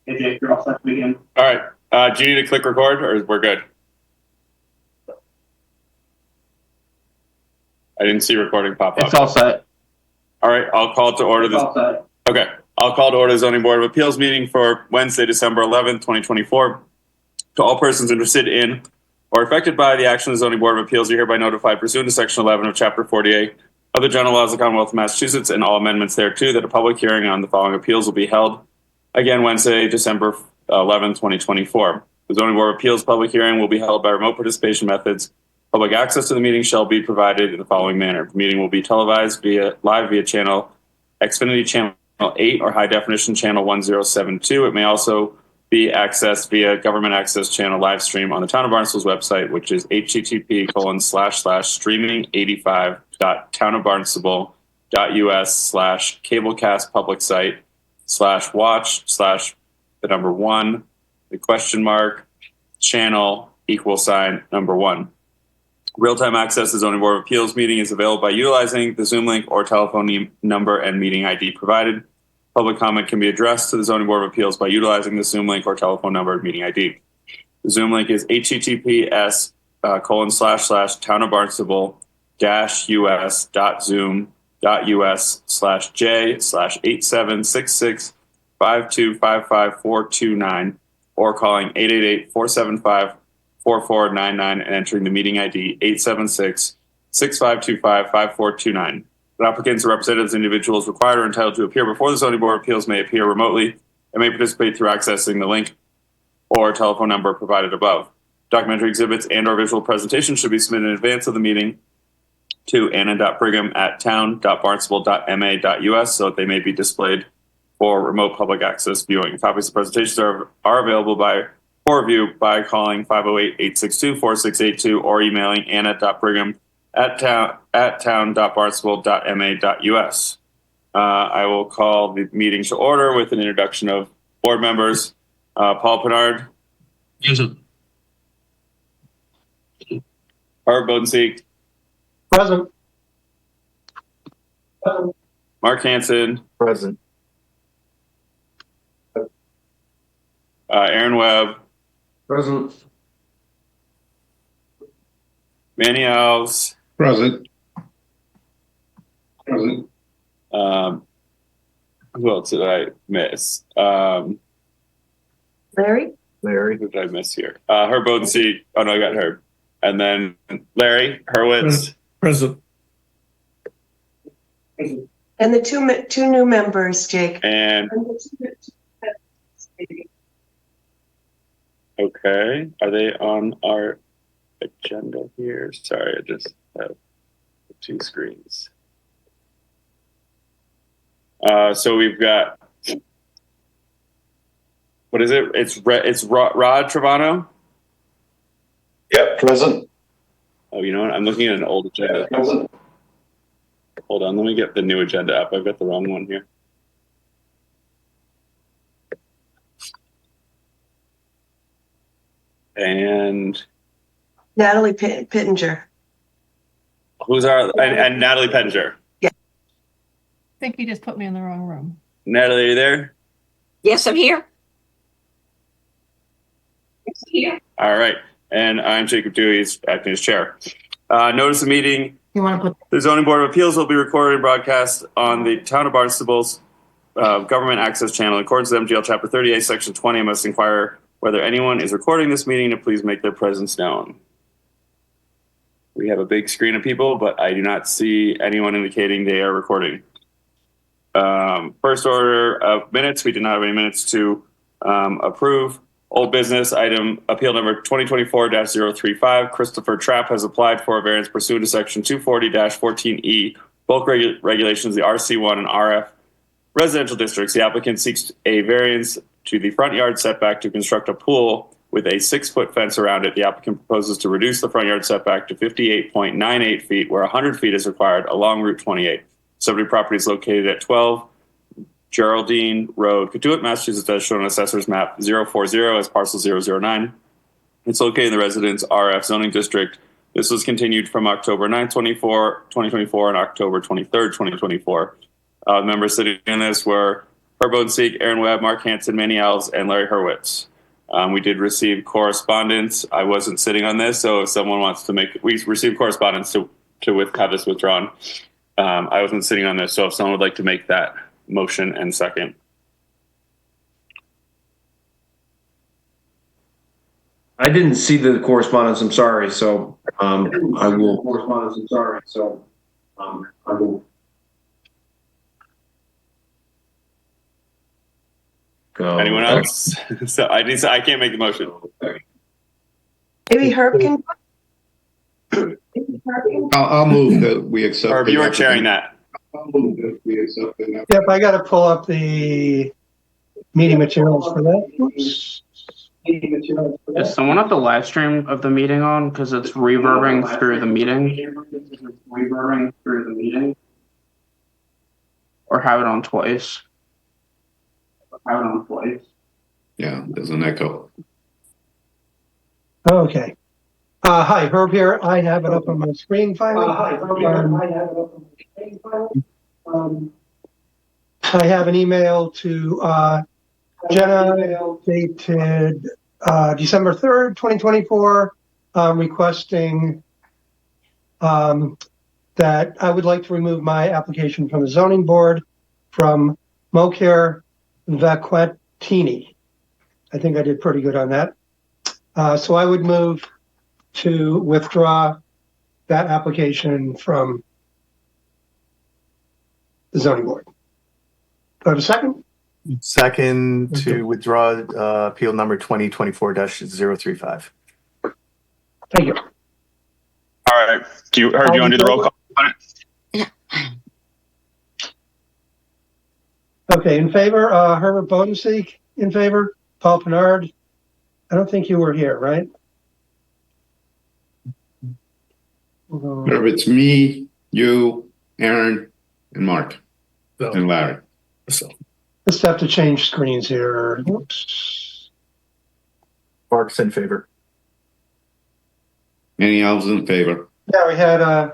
Hey, Jake, you're all set to begin. All right. Do you need to click record or we're good? I didn't see recording pop up. It's all set. All right. I'll call to order this. All set. Okay. I'll call to order the Zoning Board of Appeals meeting for Wednesday, December 11th, 2024. To all persons interested in or affected by the action of the Zoning Board of Appeals, you're hereby notified pursuant to Section 11 of Chapter 48 of the General Laws of the Commonwealth of Massachusetts and all amendments thereto that a public hearing on the following appeals will be held again Wednesday, December 11th, 2024. The Zoning Board of Appeals public hearing will be held by remote participation methods. Public access to the meeting shall be provided in the following manner. The meeting will be televised live via channel Xfinity Channel 8 or High Definition Channel 1072. It may also be accessed via Government Access Channel live stream on the Town of Barnstable's website, which is http://streaming85.townofbarnstable.us/cablecast public site /watch/1 channel =1. Real-time access to the Zoning Board of Appeals meeting is available by utilizing the Zoom link or telephone number and meeting ID provided. Public comment can be addressed to the Zoning Board of Appeals by utilizing the Zoom link or telephone number and meeting ID. The Zoom link is https://townofbarnstable-us.zoom.us/876652554429 or calling 888-475-4499 and entering the meeting ID 876-6525-5429. Applicants or representatives of individuals required or entitled to appear before the Zoning Board of Appeals may appear remotely and may participate through accessing the link or telephone number provided above. Documentary exhibits and or visual presentations should be submitted in advance of the meeting to anna.brigham@town.barnstable.ma.us so that they may be displayed for remote public access viewing. Copies of presentations are available for review by calling 508-862-4682 or emailing anna.brigham@town.barnstable.ma.us. I will call the meeting to order with an introduction of board members. Paul Pinard. Present. Herb Bodenseek. Present. Mark Hansen. Present. Aaron Webb. Present. Manny Alves. Present. Present. Who else did I miss? Larry? Who did I miss here? Herb Bodenseek. Oh no, I got Herb. And then Larry Hurwitz. Present. And the two new members, Jake. And okay, are they on our agenda here? Sorry, I just have two screens. So we've got, what is it? It's Rod Trevano. Yep, present. Oh, you know what? I'm looking at an old agenda. Present. Hold on, let me get the new agenda up. I've got the wrong one here. And Natalie Pittenger. who's and Natalie Pettinger. Yeah. I think you just put me in the wrong room. Natalie, are you there? Yes, I'm here. All right. And I'm Jacob Dewey, acting as chair. Notice of meeting. You want to put The Zoning Board of Appeals will be recorded and broadcast on the Town of Barnstable's Government Access Channel. In accordance with MGL Chapter 38, Section 20, I must inquire whether anyone is recording this meeting to please make their presence known. We have a big screen of people, but I do not see anyone indicating they are recording. First order of minutes, we did not have any minutes to approve. Old business item, appeal number 2024-035. Christopher Tripp has applied for a variance pursuant to section 240-14E, bulk regulations, the RC1 and RF residential districts. The applicant seeks a variance to the front yard setback to construct a pool with a 6-foot fence around it. The applicant proposes to reduce the front yard setback to 58.98 feet, where 100 feet is required along Route 28. Subject property is located at 12 Geraldine Road, Katuitt, Massachusetts, as shown on Assessor's Map 040 as parcel 009. It's located in the Residence RF zoning district. This was continued from October 9th, 2024 and October 23rd, 2024. Members sitting in this were Herb Bodenseek, Aaron Webb, Mark Hansen, Manny Alves, and Larry Hurwitz. We did receive correspondence. I wasn't sitting on this, so if someone wants to we received correspondence to have this withdrawn. I wasn't sitting on this, so if someone would like to make that motion and second. I didn't see the correspondence, I'm sorry, so, I will. Correspondence, I'm sorry, so, I will. Go. Anyone else? So I can't make the motion. Maybe Herb can. I'll move that we accept. Herb, you are chairing that. I'll move that we accept the Yep, I got to pull up the meeting materials for that. Oops. Is someone at the live stream of the meeting on? Because it's reverbing through the meeting. Or have it on twice. Yeah, there's an echo. Okay. Hi, Herb here. I have it up on my screen finally. I have an email to Jenna dated December 3rd, 2024, requesting that I would like to remove my application from the zoning board from Mokir Vaquatini. I think I did pretty good on that. So I would move to withdraw that application from the zoning board. Do I have a second? Second to withdraw appeal number 2024-035. Thank you. All right. Do you want to do the roll call on it? Okay, in favor, Herbert Bodenseek, in favor, Paul Pinard. I don't think you were here, right? It's me, you, Aaron, and Mark, and Larry. Just have to change screens here. Oops. Mark's in favor. Any else in favor? Yeah, we had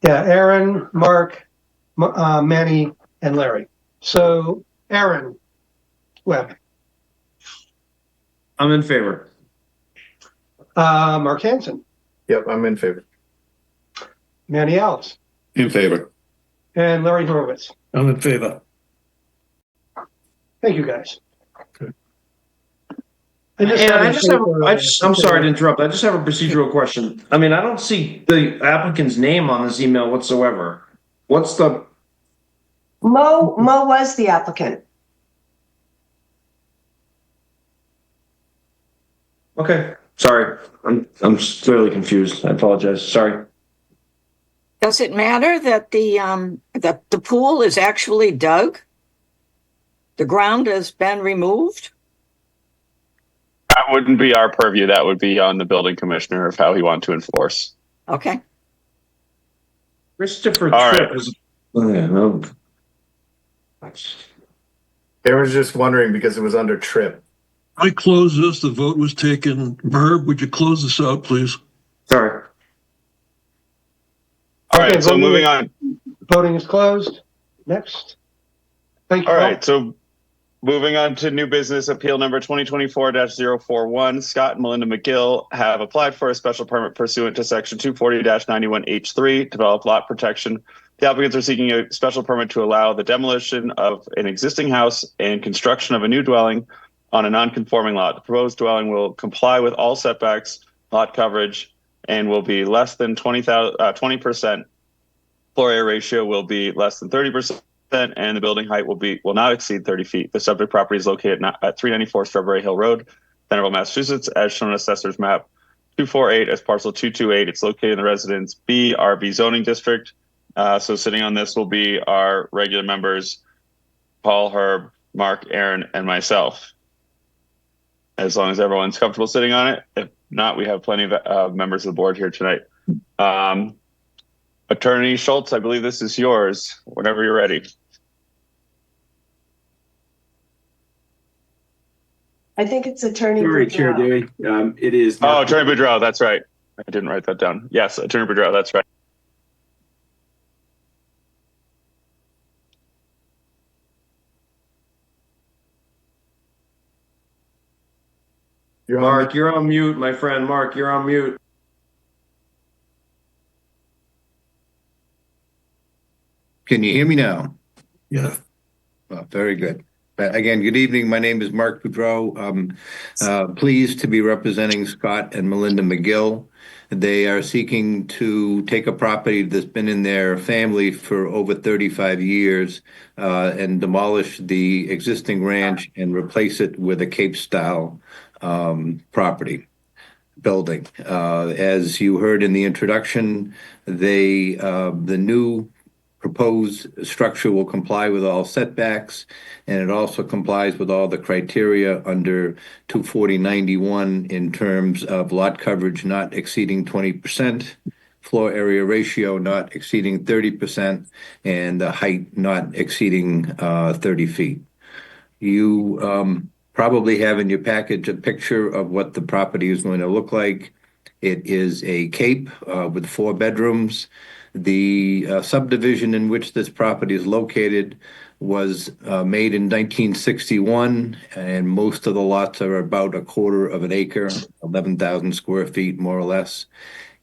Aaron, Mark, Manny, and Larry. So Aaron Webb. I'm in favor. Mark Hansen, Yep, I'm in favor. Manny Alves, In favor. and Larry Horowitz. I'm in favor. Thank you, guys. Good. I'm sorry to interrupt. I just have a procedural question. I mean, I don't see the applicant's name on this email whatsoever. What's the? Mo was the applicant. Okay, sorry. I'm clearly confused. I apologize. Sorry. Does it matter that the pool is actually dug? The ground has been removed? That wouldn't be our purview. That would be on the building commissioner of how he wants to enforce. Okay. Christopher All Tripp right. is. Oh, yeah, no. They were just wondering because it was under Tripp. I close this. The vote was taken. Herb, would you close this out, please? Sorry. All right. Okay, So moving on. Voting is closed. Next. Thank you. All right. So moving on to new business, appeal number 2024-041. Scott and Melinda McGill have applied for a special permit pursuant to section 240-91H3, develop lot protection. The applicants are seeking a special permit to allow the demolition of an existing house and construction of a new dwelling on a non-conforming lot. The proposed dwelling will comply with all setbacks, lot coverage, and will be less than 20%. Floor area ratio will be less than 30%, and the building height will not exceed 30 feet. The subject property is located at 394 Strawberry Hill Road, Centerville, Massachusetts, as shown on Assessor's Map 248 as parcel 228. It's located in the Residence B RB zoning district. So sitting on this will be our regular members, Paul, Herb, Mark, Aaron, and myself. As long as everyone's comfortable sitting on it. If not, we have plenty of members of the board here tonight. Attorney Schultz, I believe this is yours. Whenever you're ready. I think it's Attorney. Sorry, Boudreaux. Chair Dewey. It is. Oh, Attorney Boudreaux, that's right. I didn't write that down. Yes, Attorney Boudreaux, that's right. You're on Mark, you're on mute, my friend. Mark, you're on mute. Can you hear me now? Yeah. Very good. Again, good evening. My name is Mark Boudreau. Pleased to be representing Scott and Melinda McGill. They are seeking to take a property that's been in their family for over 35 years and demolish the existing ranch and replace it with a Cape-style property building. As you heard in the introduction, the new proposed structure will comply with all setbacks, and it also complies with all the criteria under 24091 in terms of lot coverage not exceeding 20%, floor area ratio not exceeding 30%, and the height not exceeding 30 feet. You probably have in your package a picture of what the property is going to look like. It is a cape with 4 bedrooms. The subdivision in which this property is located was made in 1961, and most of the lots are about a quarter of an acre, 11,000 square feet, more or less.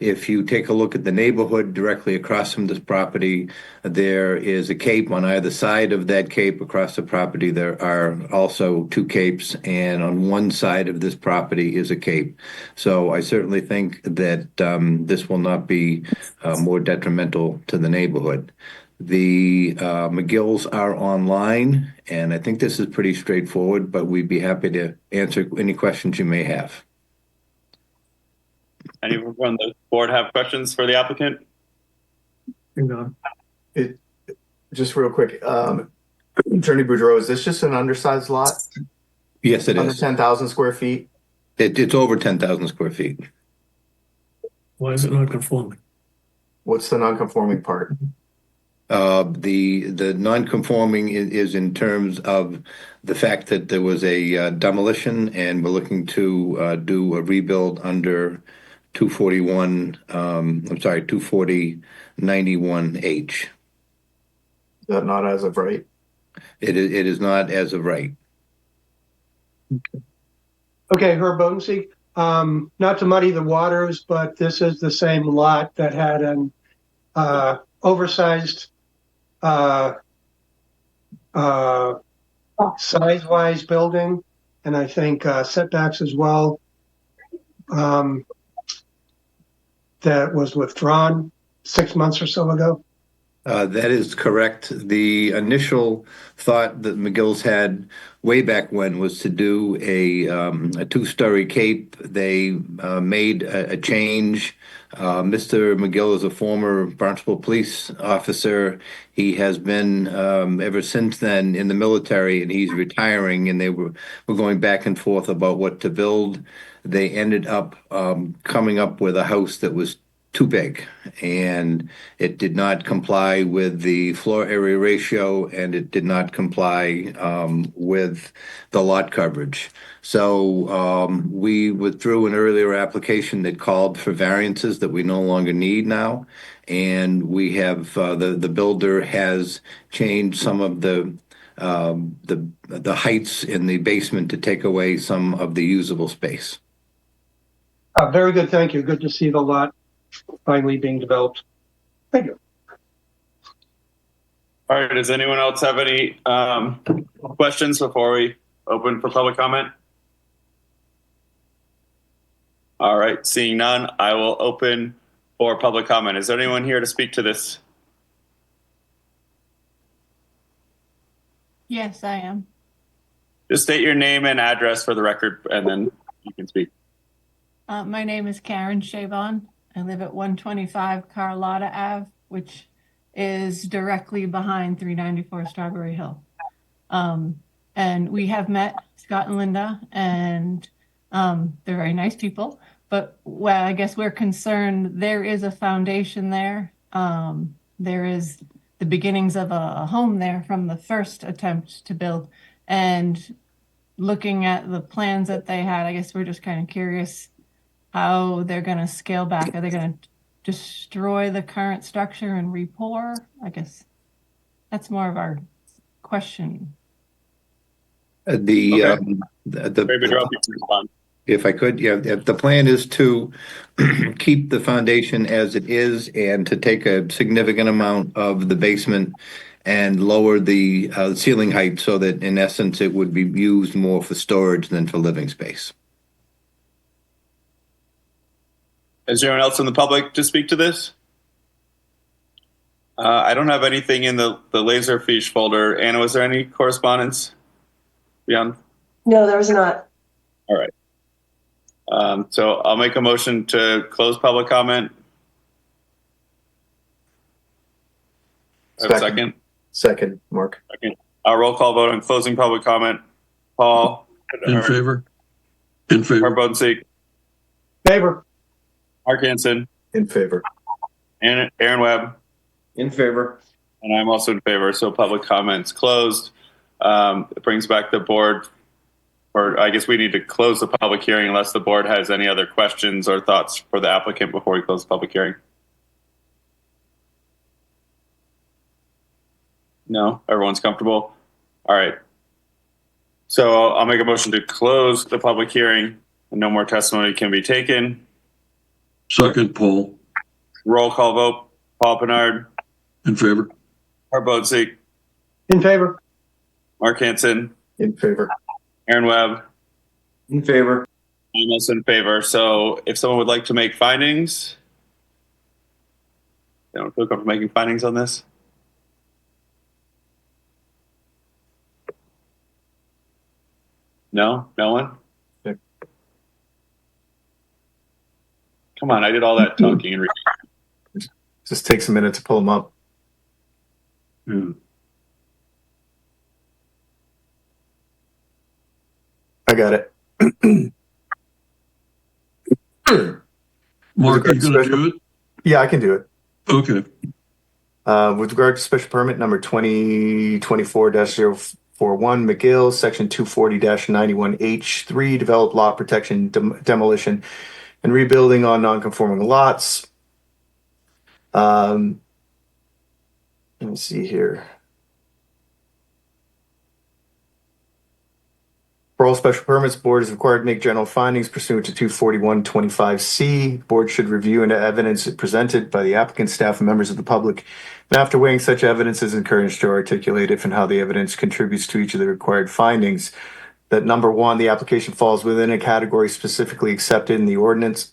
If you take a look at the neighborhood directly across from this property, there is a cape on either side of that cape. Across the property, there are also 2 capes, and on one side of this property is a cape. So I certainly think that this will not be more detrimental to the neighborhood. The McGills are online, and I think this is pretty straightforward, but we'd be happy to answer any questions you may have. Anyone from the board have questions for the applicant? Just real quick, Attorney Boudreau, is this just an undersized lot? Yes, it Under is. 10,000 square feet? It's over 10,000 square feet. Why is it not conforming? What's the non-conforming part? The non-conforming is in terms of the fact that there was a demolition, and we're looking to do a rebuild under 24091H. Is that not as of right? It is not as of right. Okay, Herb Bodensee, not to muddy the waters, but this is the same lot that had an oversized size-wise building, and I think setbacks as well. That was withdrawn 6 months or so ago. That is correct. The initial thought that McGill's had way back when was to do a 2-story cape. They made a change. Mr. McGill is a former Barnstable police officer. He has been ever since then in the military, and he's retiring, and they were going back and forth about what to build. They ended up coming up with a house that was too big, and it did not comply with the floor area ratio, and it did not comply with the lot coverage. So we withdrew an earlier application that called for variances that we no longer need now, and we have the builder has changed some of the heights in the basement to take away some of the usable space. Very good, thank you. Good to see the lot finally being developed. Thank you. All right, does anyone else have any questions before we open for public comment? All right, seeing none, I will open for public comment. Is there anyone here to speak to this? Yes, I am. Just state your name and address for the record, and then you can speak. My name is Karen Chabon. I live at 125 Carlotta Ave, which is directly behind 394 Strawberry Hill. And we have met Scott and Linda, and they're very nice people. But well, I guess we're concerned there is a foundation there. There is the beginnings of a home there from the first attempt to build. And looking at the plans that they had, I guess we're just kind of curious how they're going to scale back. Are they going to destroy the current structure and re-pour? I guess that's more of our question. Maybe drop you to respond. If I could, yeah, the plan is to keep the foundation as it is and to take a significant amount of the basement and lower the ceiling height so that in essence it would be used more for storage than for living space. Is there anyone else in the public to speak to this? I don't have anything in the Laserfish folder. Anna, was there any correspondence beyond? No, there was not. All right. So I'll make a motion to close public comment. Second. Second, Mark. Second. Roll call vote on closing public comment. Paul. In favor. In favor. Herb Bodenseek. Favor. Mark Hansen. In favor. And Aaron Webb. In favor. And I'm also in favor. So public comments closed. It brings back the board, or I guess we need to close the public hearing unless the board has any other questions or thoughts for the applicant before we close the public hearing. No, everyone's comfortable. All right. So I'll make a motion to close the public hearing and no more testimony can be taken. Second, Paul. Roll call vote. Paul Pinard. In favor. Herb Bodenseek. In favor. Mark Hansen. In favor. Aaron Webb. In favor. I'm also in favor. So if someone would like to make findings, they don't feel comfortable making findings on this? No? No one? Okay. Come on, I did all that talking and reading. Just takes a minute to pull them up. I got it. Mark, are you going to do it? Yeah, I can do it. Okay. With regard to special permit number 2024-041 McGill, section 240-91H3, develop lot protection, demolition, and rebuilding on non-conforming lots. Let me see here. For all special permits, board is required to make general findings pursuant to 241-25C. Board should review and evidence presented by the applicant, staff, and members of the public. And after weighing such evidence, is encouraged to articulate if and how the evidence contributes to each of the required findings. That number one, the application falls within a category specifically accepted in the ordinance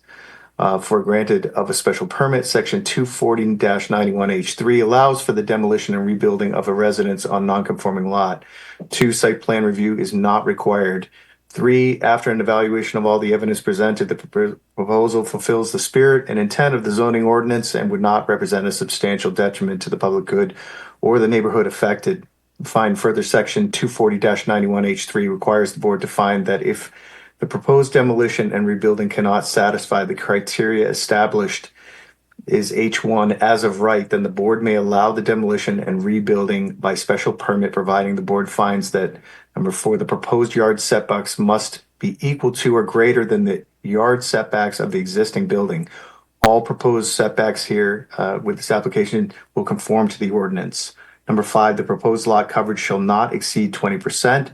for granted of a special permit. Section 240-91H3 allows for the demolition and rebuilding of a residence on non-conforming lot. 2, site plan review is not required. 3, after an evaluation of all the evidence presented, the proposal fulfills the spirit and intent of the zoning ordinance and would not represent a substantial detriment to the public good or the neighborhood affected. Find further, section 240-91H3 requires the board to find that if the proposed demolition and rebuilding cannot satisfy the criteria established is H1 as of right, then the board may allow the demolition and rebuilding by special permit, providing the board finds that number 4, the proposed yard setbacks must be equal to or greater than the yard setbacks of the existing building. All proposed setbacks here with this application will conform to the ordinance. Number 5, the proposed lot coverage shall not exceed 20%.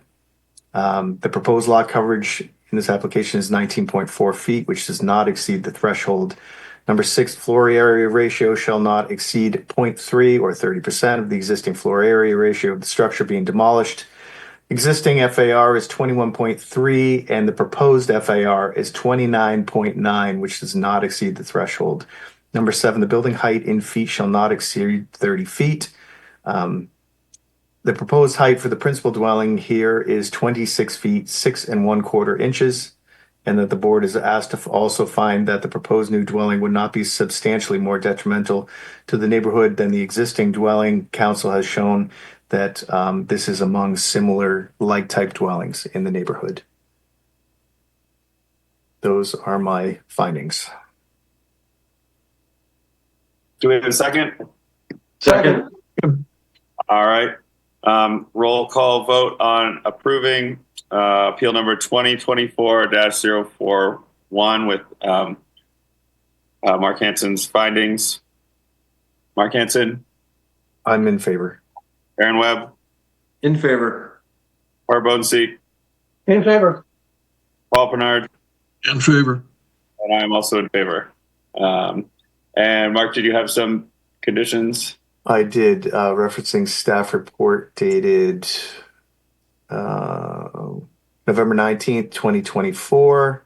The proposed lot coverage in this application is 19.4 feet, which does not exceed the threshold. Number 6, floor area ratio shall not exceed 0.3 or 30% of the existing floor area ratio of the structure being demolished. Existing FAR is 21.3 and the proposed FAR is 29.9, which does not exceed the threshold. Number 7, the building height in feet shall not exceed 30 feet. The proposed height for the principal dwelling here is 26 feet, 6 1/4 inches, and that the board is asked to also find that the proposed new dwelling would not be substantially more detrimental to the neighborhood than the existing dwelling. Council has shown that this is among similar like-type dwellings in the neighborhood. Those are my findings. Do we have a second? Second. All right. Roll call vote on approving appeal number 2024-041 with Mark Hansen's findings. Mark Hansen. I'm in favor. Aaron Webb. In favor. Herb Bodenseek. In favor. Paul Pinard. In favor. And I'm also in favor. And Mark, did you have some conditions? I did, referencing staff report dated November 19th, 2024.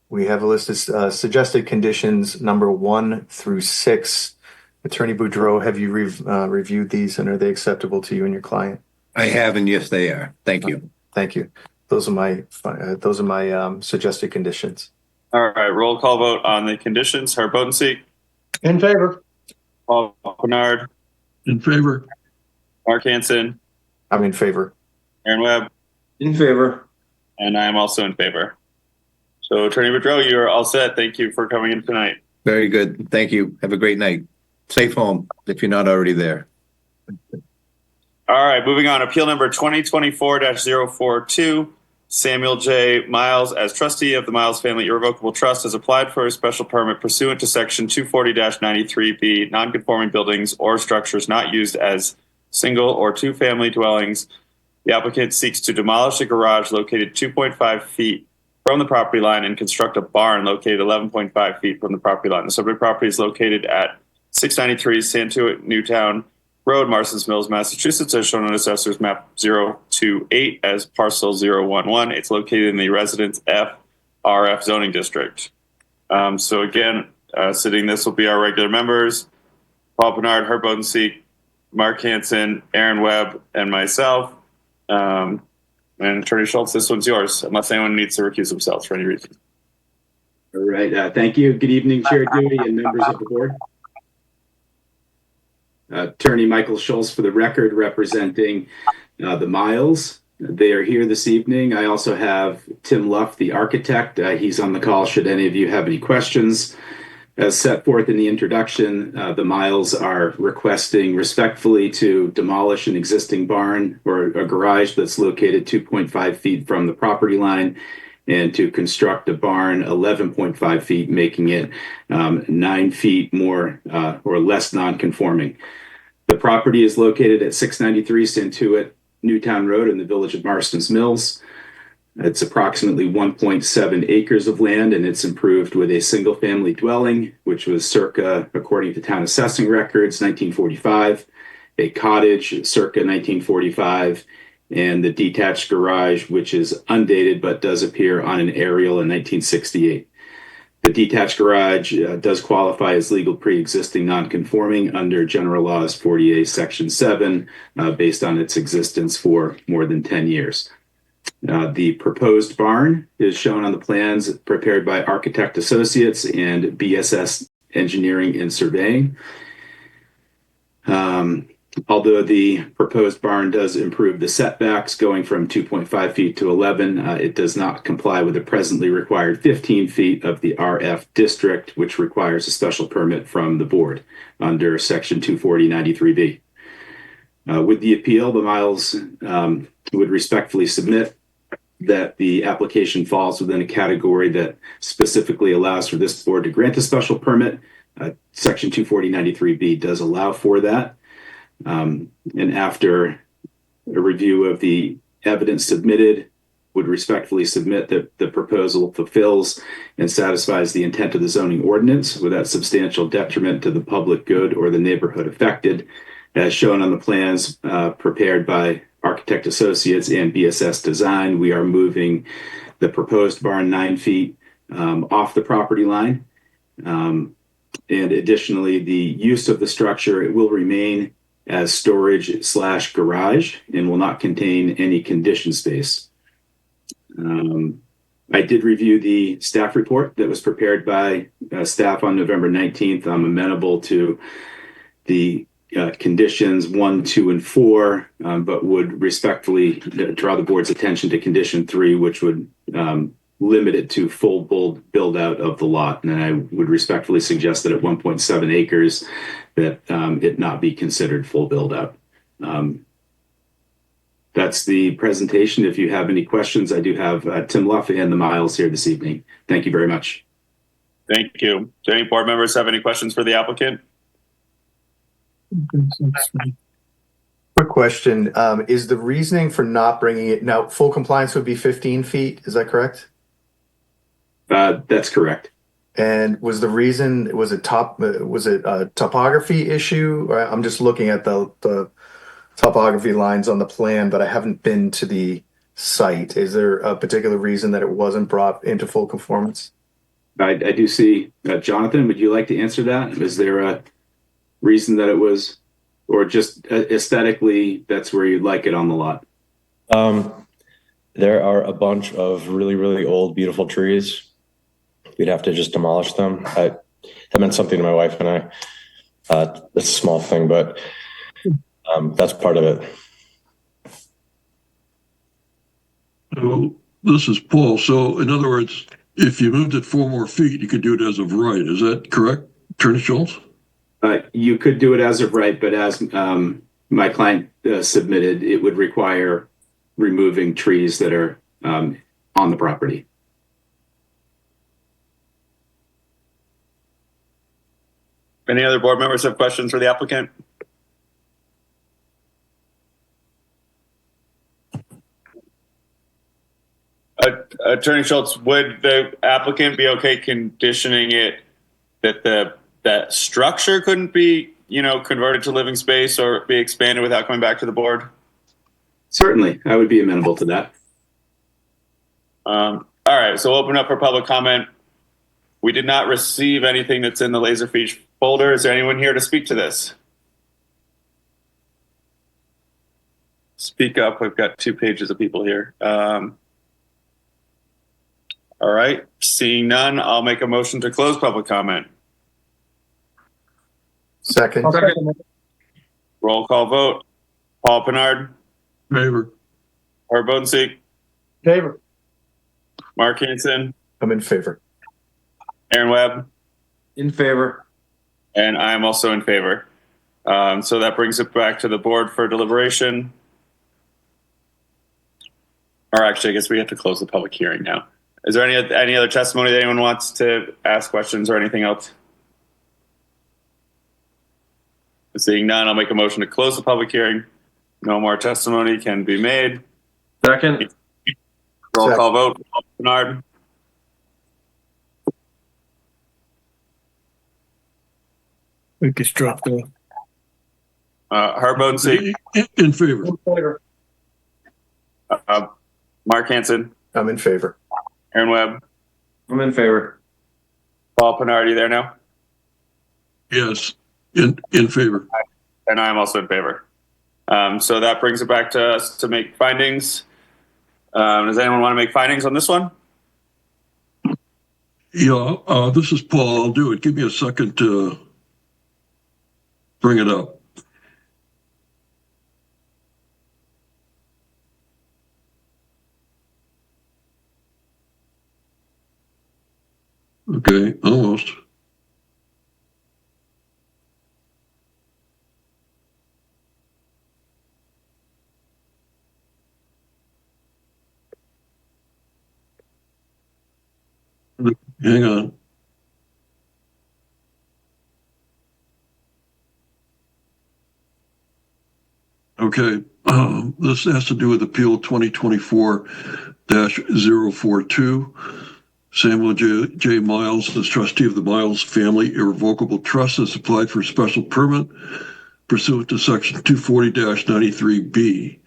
We have a list of suggested conditions, number 1 through 6. Attorney Boudreau, have you reviewed these, and are they acceptable to you and your client? I have, and yes, they are. Thank you. Thank you. Those are my suggested conditions. All right, roll call vote on the conditions. Herb Bodenseek, In favor. Paul Bernard, In favor. Mark Hansen, I'm in favor. Aaron Webb, In favor. and I am also in favor. So Attorney Boudreau, you are all set. Thank you for coming in tonight. Very good. Thank you. Have a great night. Safe home if you're not already there. All right, moving on. Appeal number 2024-042. Samuel J. Miles, as trustee of the Miles Family Irrevocable Trust, has applied for a special permit pursuant to Section 240-93B, non-conforming buildings or structures not used as single or two-family dwellings. The applicant seeks to demolish a garage located 2.5 feet from the property line and construct a barn located 11.5 feet from the property line. The subject property is located at 693 Nantucket Newtown Road, Marston's Mills, Massachusetts, as shown on Assessor's Map 028 as Parcel 011. It's located in the Residence F RF zoning district. So again, sitting this will be our regular members: Paul Bernard, Herb Bodenseek, Mark Hansen, Aaron Webb, and myself. And Attorney Schultz, this one's yours, unless anyone needs to recuse themselves for any reason. All right. Thank you. Good evening, Chair Dewey and members of the board. Attorney Michael Schultz for the record, representing the Miles. They are here this evening. I also have Tim Luff, the architect. He's on the call should any of you have any questions. As set forth in the introduction, the Miles are requesting respectfully to demolish an existing barn or a garage that's located 2.5 feet from the property line and to construct a barn 11.5 feet, making it 9 feet more or less non-conforming. The property is located at 693 Nantucket Newtown Road in the village of Marston's Mills. It's approximately 1.7 acres of land, and it's improved with a single-family dwelling, which was circa, according to town assessing records, 1945, a cottage circa 1945, and the detached garage, which is undated but does appear on an aerial in 1968. The detached garage does qualify as legal pre-existing non-conforming under General Laws 48, Section 7, based on its existence for more than 10 years. The proposed barn is shown on the plans prepared by Architect Associates and BSS Engineering and Surveying. Although the proposed barn does improve the setbacks going from 2.5 feet to 11, it does not comply with the presently required 15 feet of the RF district, which requires a special permit from the board under Section 240-93B. With the appeal, the Miles would respectfully submit that the application falls within a category that specifically allows for this board to grant a special permit. Section 240-93B does allow for that. And after a review of the evidence submitted, would respectfully submit that the proposal fulfills and satisfies the intent of the zoning ordinance without substantial detriment to the public good or the neighborhood affected, as shown on the plans prepared by Architect Associates and BSS Design. We are moving the proposed barn 9 feet off the property line. And additionally, the use of the structure, it will remain as storage/garage and will not contain any conditioned space. I did review the staff report that was prepared by staff on November 19th. I'm amenable to the conditions 1, 2, and 4, but would respectfully draw the board's attention to condition 3, which would limit it to full build out of the lot. And I would respectfully suggest that at 1.7 acres, that it not be considered full build out. That's the presentation. If you have any questions, I do have Tim Luff and the Miles here this evening. Thank you very much. Thank you. Do any board members have any questions for the applicant? Quick question. Is the reasoning for not bringing it now, full compliance would be 15 feet? Is that correct? That's correct. And was the reason, was it a topography issue? I'm just looking at the topography lines on the plan, but I haven't been to the site. Is there a particular reason that it wasn't brought into full conformance? I do see, Jonathan, would you like to answer that? Is there a reason that it was, or just aesthetically, that's where you'd like it on the lot? There are a bunch of really, really old, beautiful trees. We'd have to just demolish them. That meant something to my wife and I. It's a small thing, but that's part of it. So this is Paul. So in other words, if you moved it 4 more feet, you could do it as of right. Is that correct, Attorney Schultz? You could do it as of right, but as my client submitted, it would require removing trees that are on the property. Any other board members have questions for the applicant? Attorney Schultz, would the applicant be okay conditioning it that that structure couldn't be, converted to living space or be expanded without coming back to the board? Certainly, I would be amenable to that. All right, so we'll open up for public comment. We did not receive anything that's in the Laserfish folder. Is there anyone here to speak to this? Speak up. We've got 2 pages of people here. All right, seeing none, I'll make a motion to close public comment. Second. Roll call vote. Paul Pinard. Favor. Herb Bodenseek. Favor. Mark Hanson. I'm in favor. Aaron Webb. In favor. And I'm also in favor. So that brings it back to the board for deliberation. Or actually, I guess we have to close the public hearing now. Is there any other testimony that anyone wants to ask questions or anything else? Seeing none, I'll make a motion to close the public hearing. No more testimony can be made. Second. Roll call vote. Bernard. We just dropped off. Herb Bodenseek. In favor. In favor. Mark Hanson. I'm in favor. Aaron Webb. I'm in favor. Paul Pinard, there now? Yes, in favor. And I'm also in favor. So that brings it back to us to make findings. Does anyone want to make findings on this one? Yeah, this is Paul. I'll do it. Give me a second to bring it up. Okay, almost. Hang on. Okay, this has to do with Appeal 2024-042. Samuel J. Miles, as trustee of the Miles Family Irrevocable Trust, has applied for a special permit pursuant to Section 240-93B.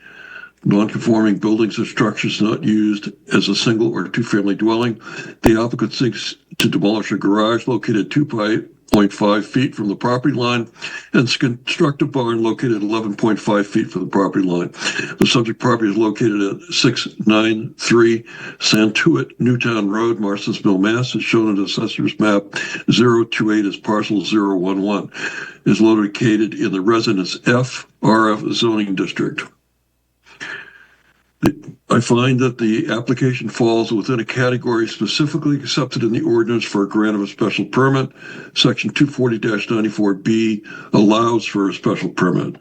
Non-conforming buildings or structures not used as a single or two-family dwelling. The applicant seeks to demolish a garage located 2.5 feet from the property line and construct a barn located 11.5 feet from the property line. The subject property is located at 693 Nantucket, Newtown Road, Marston's Mill, Mass. As shown in Assessor's Map 028 as parcel 011. Is located in the Residence F RF zoning district. I find that the application falls within a category specifically accepted in the ordinance for a grant of a special permit. Section 240-94B allows for a special permit.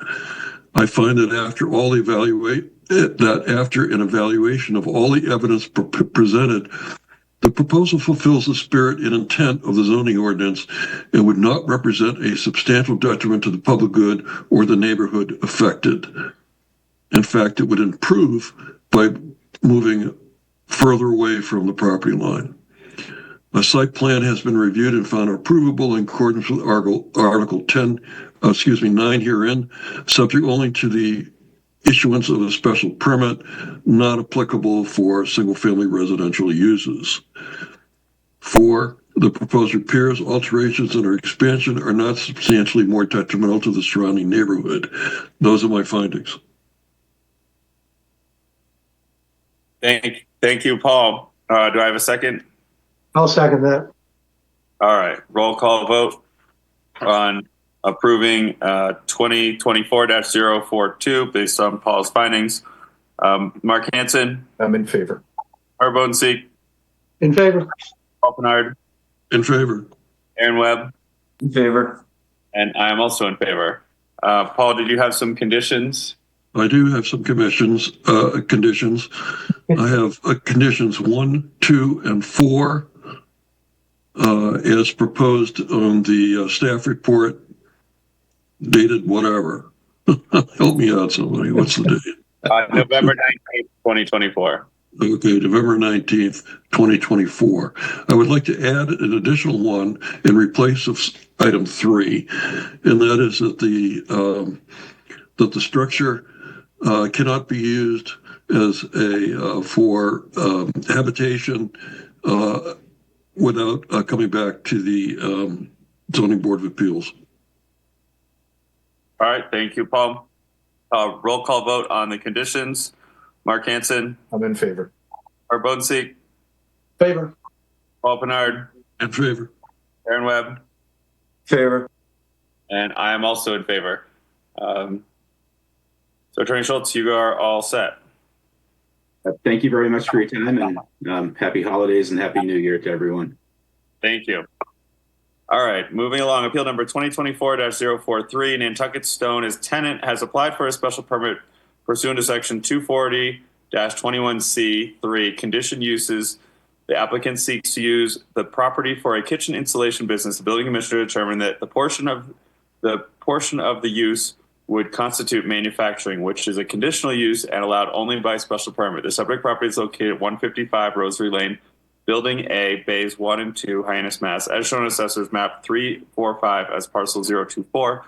I find that after an evaluation of all the evidence presented, the proposal fulfills the spirit and intent of the zoning ordinance and would not represent a substantial detriment to the public good or the neighborhood affected. In fact, it would improve by moving further away from the property line. A site plan has been reviewed and found approvable in accordance with Article 9 herein, subject only to the issuance of a special permit, not applicable for single-family residential uses. 4, the proposed repairs, alterations, and or expansion are not substantially more detrimental to the surrounding neighborhood. Those are my findings. Thank you, Paul. Do I have a second? I'll second that. All right, roll call vote on approving 2024-042 based on Paul's findings. Mark Hansen, I'm in favor. Herb Bodenseek, In favor? Paul Pinard, In favor. Aaron Webb, In favor. and I am also in favor. Paul, did you have some conditions? I do have some conditions. I have conditions 1, 2, and 4 as proposed on the staff report dated whatever. Help me out, somebody. What's the date? November 19th, 2024. Okay, November 19th, 2024. I would like to add an additional one in replace of item 3, and that is that the structure cannot be used as for habitation without coming back to the Zoning Board of Appeals. All right, thank you, Paul. Roll call vote on the conditions. Mark Hansen, I'm in favor. Herb Bodenseek, Favor? Paul Pinard, In favor. Aaron Webb, Favor. and I am also in favor. So Attorney Schultz, you are all set. Thank you very much for your time, and happy holidays and happy new year to everyone. Thank you. All right, moving along. Appeal number 2024-043. Nantucket Stone as tenant has applied for a special permit pursuant to section 240-21C3 condition uses. The applicant seeks to use the property for a kitchen installation business. The building commissioner determined that the portion of the use would constitute manufacturing, which is a conditional use and allowed only by special permit. The subject property is located at 155 Rosary Lane, Building A, Bays 1 and 2, Hyannis, Mass. As shown on Assessor's Map 345 as parcel 024.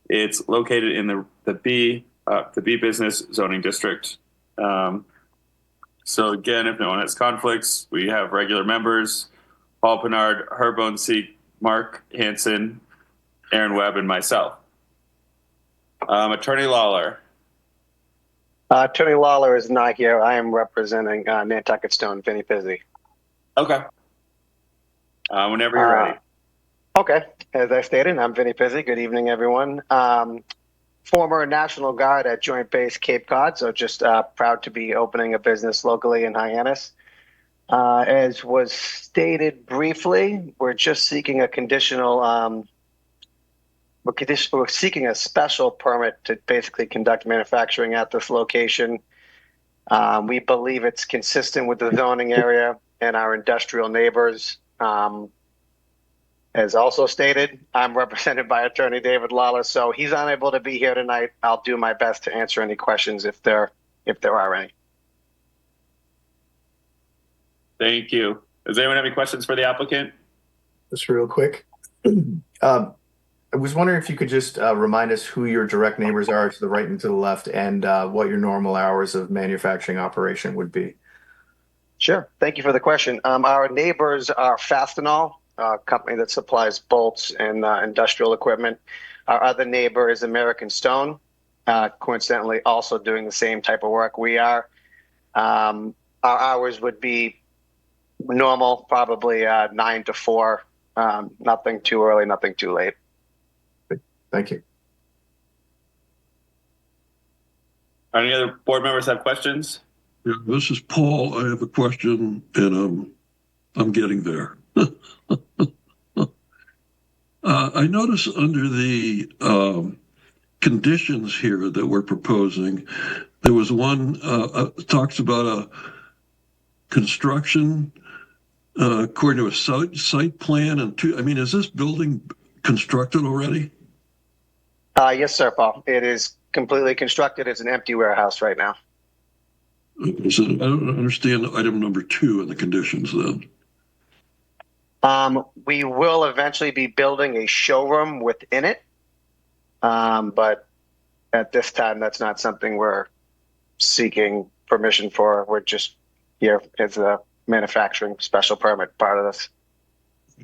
It's located in the B business zoning district. So again, if no one has conflicts, we have regular members: Paul Pinard, Herb Bodenseek, Mark Hansen, Aaron Webb, and myself. Attorney Lawler. Attorney Lawler is not here. I am representing Nantucket Stone, Vinny Pizzi. Okay. Whenever you're ready. Okay. As I stated, I'm Vinny Pizzi. Good evening, everyone. Former National Guard at Joint Base Cape Cod, so just proud to be opening a business locally in Hyannis. As was stated briefly, we're just seeking a conditional, we're seeking a special permit to basically conduct manufacturing at this location. We believe it's consistent with the zoning area and our industrial neighbors. As also stated, I'm represented by Attorney David Lawler, so he's unable to be here tonight. I'll do my best to answer any questions if there are any. Thank you. Does anyone have any questions for the applicant? Just real quick. I was wondering if you could just remind us who your direct neighbors are to the right and to the left, and what your normal hours of manufacturing operation would be. Sure. Thank you for the question. Our neighbors are Fastenal, a company that supplies bolts and industrial equipment. Our other neighbor is American Stone, coincidentally also doing the same type of work we are. Our hours would be normal, probably 9 to 4. Nothing too early, nothing too late. Thank you. Any other board members have questions? Yeah, this is Paul. I have a question, and I'm getting there. I notice under the conditions here that we're proposing, there was one talks about a construction according to a site plan, and two. I mean, is this building constructed already? Yes, sir, Paul. It is completely constructed. It's an empty warehouse right now. So I don't understand item number 2 in the conditions then. We will eventually be building a showroom within it. But at this time, that's not something we're seeking permission for. We're just here as a manufacturing special permit part of this.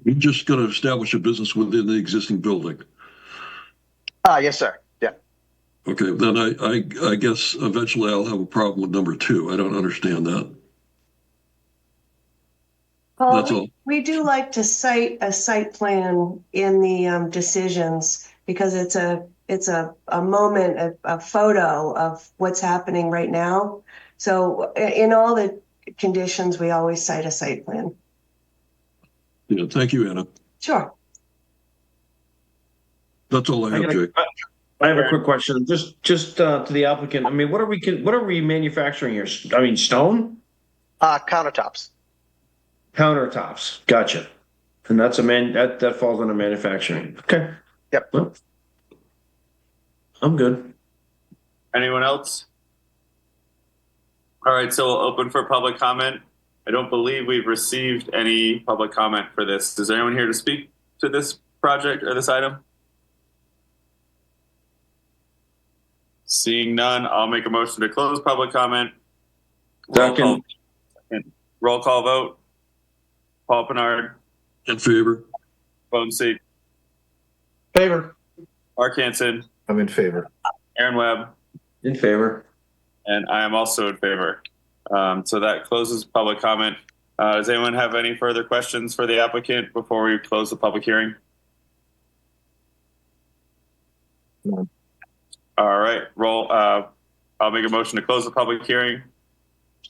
You're just going to establish a business within the existing building. Yes, sir. Yeah. Okay, then I guess eventually I'll have a problem with number 2. I don't understand that. That's all. We do like to cite a site plan in the decisions because it's a moment, a photo of what's happening right now. So in all the conditions, we always cite a site plan. Yeah, thank you, Anna. Sure. That's all I have, Jake. I have a quick question, just to the applicant. I mean, what are we manufacturing here? I mean, stone? Countertops. Countertops. Gotcha. And that's that falls under manufacturing. Okay. Yep. Well, I'm good. Anyone else? All right, so we'll open for public comment. I don't believe we've received any public comment for this. Is there anyone here to speak to this project or this item? Seeing none, I'll make a motion to close public comment. Roll call vote. Paul Pinard. In favor. Bone Seat. Favor. Mark Hanson. I'm in favor. Aaron Webb. In favor. And I am also in favor. So that closes public comment. Does anyone have any further questions for the applicant before we close the public hearing? No. All right, I'll make a motion to close the public hearing.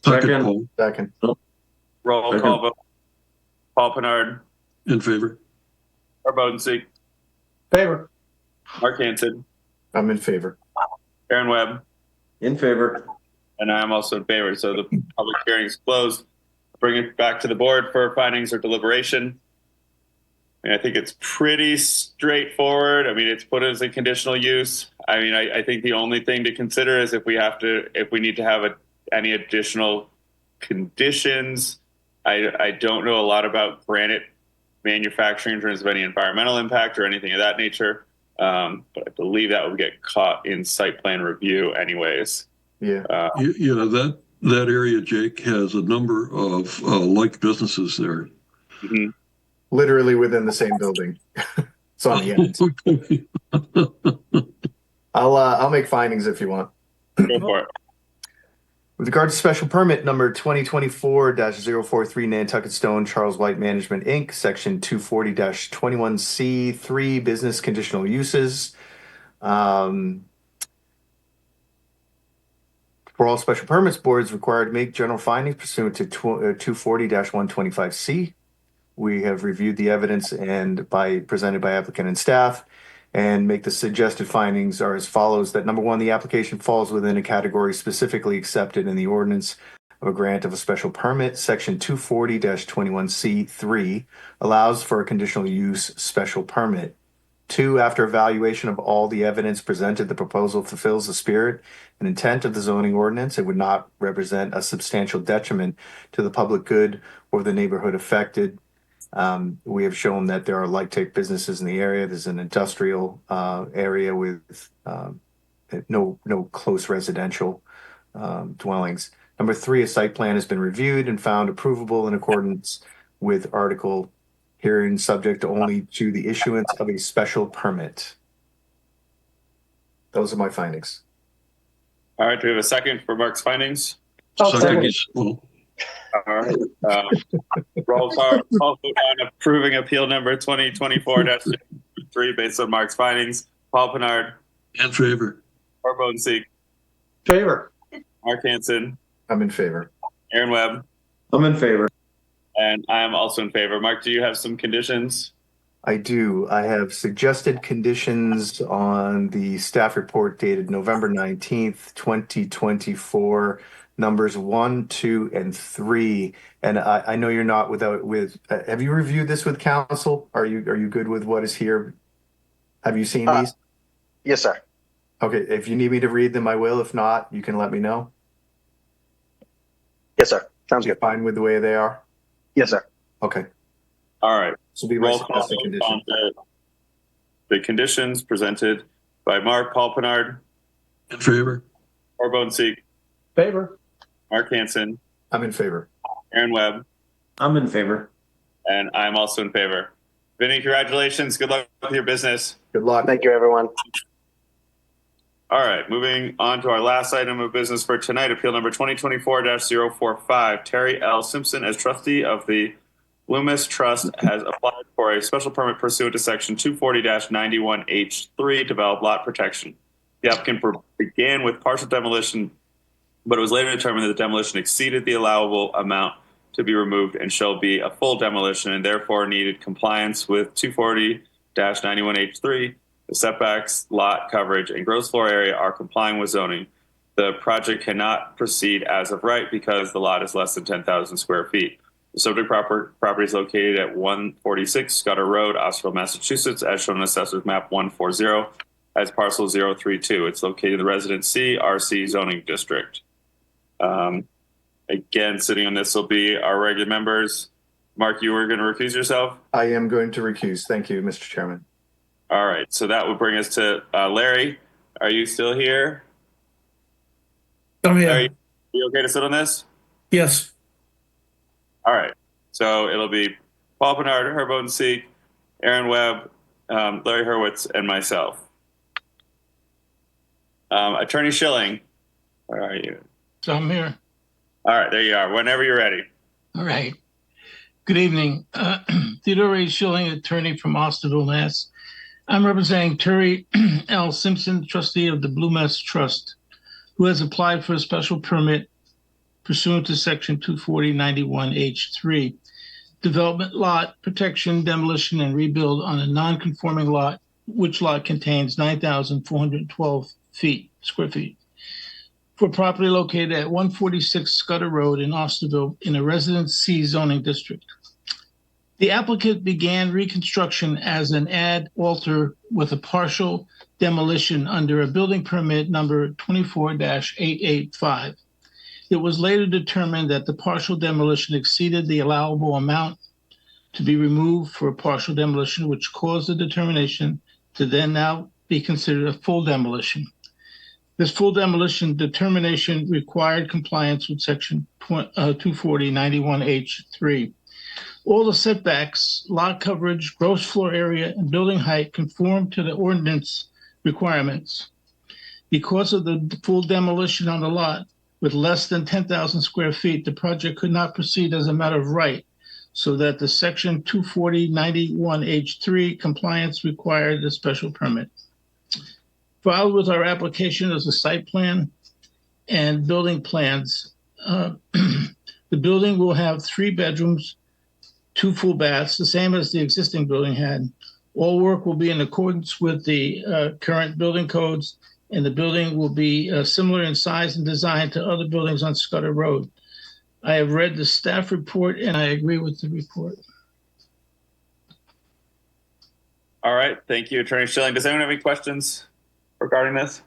Second. Second. Roll call vote. Paul Pinard. In favor. Or Bodensee. Favor. Mark Hanson. I'm in favor. Aaron Webb. In favor. And I am also in favor. So the public hearing is closed. Bring it back to the board for findings or deliberation. I think it's pretty straightforward. I mean, it's put as a conditional use. I mean, I think the only thing to consider is if we need to have any additional conditions. I don't know a lot about granite manufacturing in terms of any environmental impact or anything of that nature. But I believe that would get caught in site plan review anyways. Yeah. That area, Jake, has a number of like businesses there. Mm-hmm. Literally within the same building. It's on the end. I'll make findings if you want. Go for it. With regard to special permit number 2024-043 Nantucket Stone Charles White Management Inc., section 240-21C3 business conditional uses. For all special permits, board is required to make general findings pursuant to 240-125C. We have reviewed the evidence presented by applicant and staff and make the suggested findings are as follows: that number 1, the application falls within a category specifically accepted in the ordinance of a grant of a special permit. Section 240-21C3 allows for a conditional use special permit. 2, after evaluation of all the evidence presented, the proposal fulfills the spirit and intent of the zoning ordinance. It would not represent a substantial detriment to the public good or the neighborhood affected. We have shown that there are like-type businesses in the area. There's an industrial area with no close residential dwellings. Number 3, a site plan has been reviewed and found approvable in accordance with article herein, subject only to the issuance of a special permit. Those are my findings. All right, do we have a second for Mark's findings? Second. All right. Roll call vote on approving appeal number 2024-3 based on Mark's findings. Paul Pinard. In favor. Or Bodensee. Favor. Mark Hanson. I'm in favor. Aaron Webb. I'm in favor. And I am also in favor. Mark, do you have some conditions? I do. I have suggested conditions on the staff report dated November 19th, 2024, numbers 1, 2, and 3. And I know you're not have you reviewed this with council? Are you good with what is here? Have you seen these? Yes, sir. Okay. If you need me to read them, I will. If not, you can let me know. Yes, sir. Sounds You're good. fine with the way they are? Yes, sir. Okay. All right. This will be my Roll call suggested on condition. the conditions presented by Mark, Paul Pinard, In favor? Corbone Seek, Favor? Mark Hanson, I'm in favor. Aaron Webb, I'm in favor. and I'm also in favor. Vinny, congratulations. Good luck with your business. Good luck. Thank you, everyone. All right, moving on to our last item of business for tonight, appeal number 2024-045. Terry L. Simpson, as trustee of the Loomis Trust, has applied for a special permit pursuant to section 240-91H3, develop lot protection. The applicant began with partial demolition, but it was later determined that the demolition exceeded the allowable amount to be removed and shall be a full demolition, and therefore needed compliance with 240-91H3. The setbacks, lot coverage, and gross floor area are complying with zoning. The project cannot proceed as of right because the lot is less than 10,000 square feet. The subject property is located at 146 Scudder Road, Osterville, Massachusetts, as shown on Assessor's Map 140 as parcel 032. It's located in the Residence C RC zoning district. Again, sitting on this will be our regular members. Mark, you were going to recuse yourself? I am going to recuse. Thank you, Mr. Chairman. All right, so that would bring us to Larry. Are you still here? I'm here. Larry, you okay to sit on this? Yes. All right, so it'll be Paul Pinard, Herbo Seek, Aaron Webb, Larry Hurwitz, and myself. Attorney Schilling, where are you? So I'm here. All right, there you are. Whenever you're ready. All right. Good evening. Theodore A. Schilling, attorney from Osterville, Mass. I'm representing Terry L. Simpson, trustee of the Blue Mess Trust, who has applied for a special permit pursuant to section 240-91H3, development lot, protection, demolition, and rebuild on a non-conforming lot, which lot contains 9,412 square feet, for property located at 146 Scudder Road in Osterville in a Residence C zoning district. The applicant began reconstruction as an add-alter with a partial demolition under a building permit number 24-885. It was later determined that the partial demolition exceeded the allowable amount to be removed for a partial demolition, which caused the determination to then now be considered a full demolition. This full demolition determination required compliance with section 240-91H3. All the setbacks, lot coverage, gross floor area, and building height conform to the ordinance requirements. Because of the full demolition on the lot with less than 10,000 square feet, the project could not proceed as a matter of right, so that the section 240-91H3 compliance required a special permit. Filed with our application is a site plan and building plans. The building will have 3 bedrooms, 2 full baths, the same as the existing building had. All work will be in accordance with the current building codes, and the building will be similar in size and design to other buildings on Scudder Road. I have read the staff report and I agree with the report. All right, thank you, Attorney Schilling. Does anyone have any questions regarding this?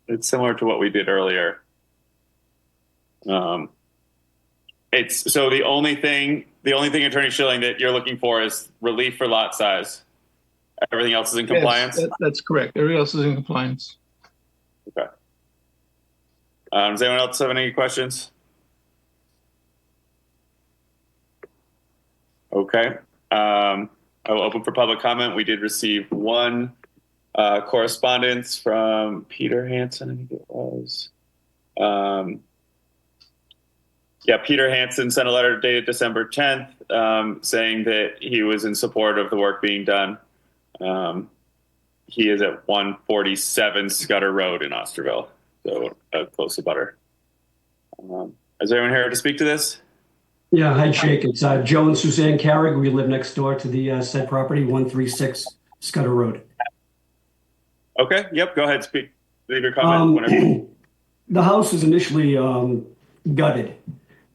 It's similar to what we did earlier. It's so the only thing, Attorney Schilling, that you're looking for is relief for lot size. Everything else is in compliance? Yes, that's correct. Everything else is in compliance. Okay. Does anyone else have any questions? Okay. I will open for public comment. We did receive one correspondence from Peter Hansen, I think it was. Peter Hansen sent a letter dated December 10th saying that he was in support of the work being done. He is at 147 Scudder Road in Osterville, so close to butter. Is there anyone here to speak to this? Yeah, hi Jake. It's Joe and Suzanne Carrig. We live next door to the said property, 136 Scudder Road. Okay, yep, go ahead, speak. Leave your comment whenever. The house was initially gutted,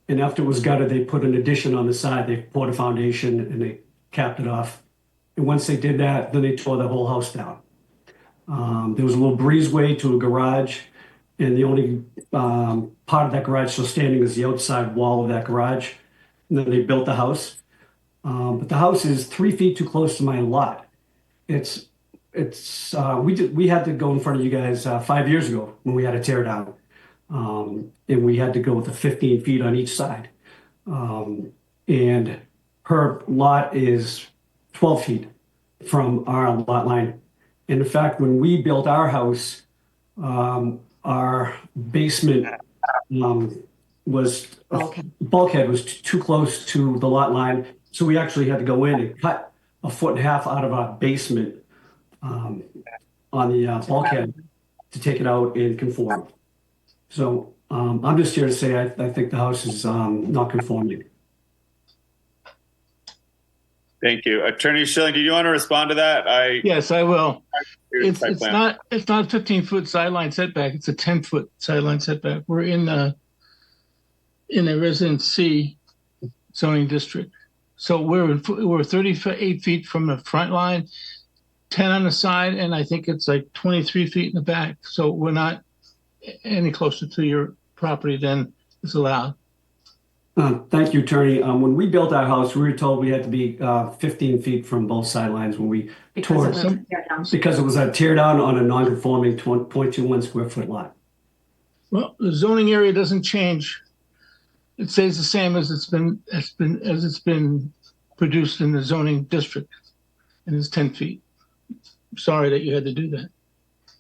and after it was gutted, they put an addition on the side. They poured a foundation and they capped it off. And once they did that, then they tore the whole house down. There was a little breezeway to a garage, and the only part of that garage still standing is the outside wall of that garage. and then they built the house. But the house is 3 feet too close to my lot. We had to go in front of you guys 5 years ago when we had to tear down. And we had to go with the 15 feet on each side. And her lot is 12 feet from our lot line. And in fact, when we built our house, our basement bulkhead was too close to the lot line. So we actually had to go in and cut 1.5 foot out of our basement on the bulkhead to take it out and conform. So I'm just here to say I think the house is not conforming. Thank you. Attorney Schilling, do you want to respond to that? Yes, I will. It's not a 15-foot sideline setback. It's a 10-foot sideline setback. We're in a Residence C zoning district. So we're 38 feet from the front line, 10 on the side, and I think it's like 23 feet in the back. So we're not any closer to your property than is allowed. Thank you, Attorney. When we built our house, we were told we had to be 15 feet from both sidelines when we tore it. Because it was a tear down on a non-conforming 0.21 square foot lot. Well, the zoning area doesn't change. It stays the same as it's been produced in the zoning district, and it's 10 feet. Sorry that you had to do that.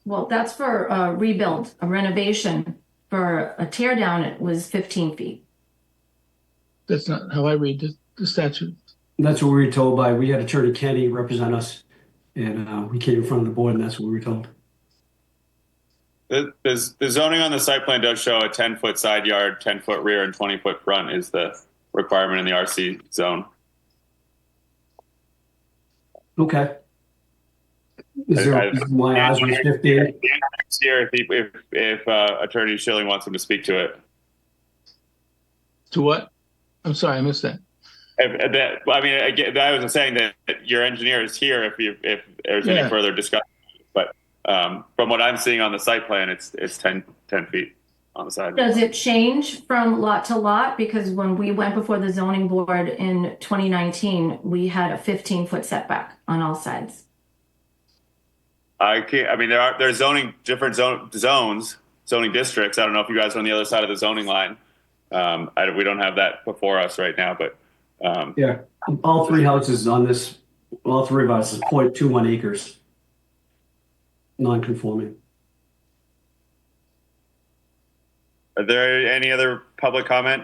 Well, that's for a rebuild, a renovation. For a tear down, it was 15 feet. That's not how I read the statute. That's what we were told by, we had Attorney Kenny represent us, and we came in front of the board, and that's what we were told. The zoning on the site plan does show a 10-foot side yard, 10-foot rear, and 20-foot front is the requirement in the RC zone. Okay. Is there a reason why ours was 15? Here, if Attorney Schilling wants him to speak to it. To what? I'm sorry, I missed that. I was saying that your engineer is here if there's any further discussion. But from what I'm seeing on the site plan, it's 10 feet on the side. Does it change from lot to lot? Because when we went before the zoning board in 2019, we had a 15-foot setback on all sides. There's different zoning districts. I don't know if you guys are on the other side of the zoning line. We don't have that before us right now, but yeah, all three houses on this, all three of us is 0.21 acres, non-conforming. Are there any other public comment?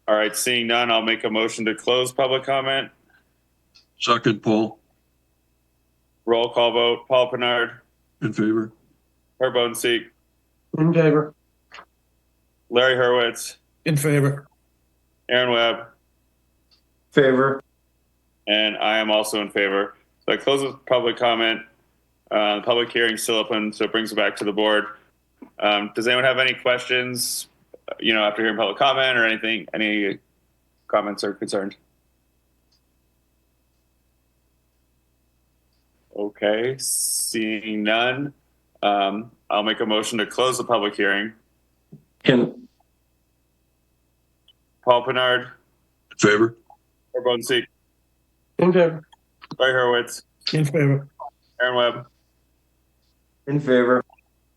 All right, seeing none, I'll make a motion to close public comment. Second, Paul. Roll call vote. Paul Pinard. In favor. Herb Bodenseek. In favor. Larry Hurwitz. In favor. Aaron Webb. Favor. And I am also in favor. So I close with public comment. The public hearing still open, so it brings it back to the board. Does anyone have any questions, after hearing public comment or anything, any comments or concerns? Okay, seeing none, I'll make a motion to close the public hearing. Paul Pinard. In favor. Herb Bodenseek. In favor. Larry Hurwitz. In favor. Aaron Webb. In favor.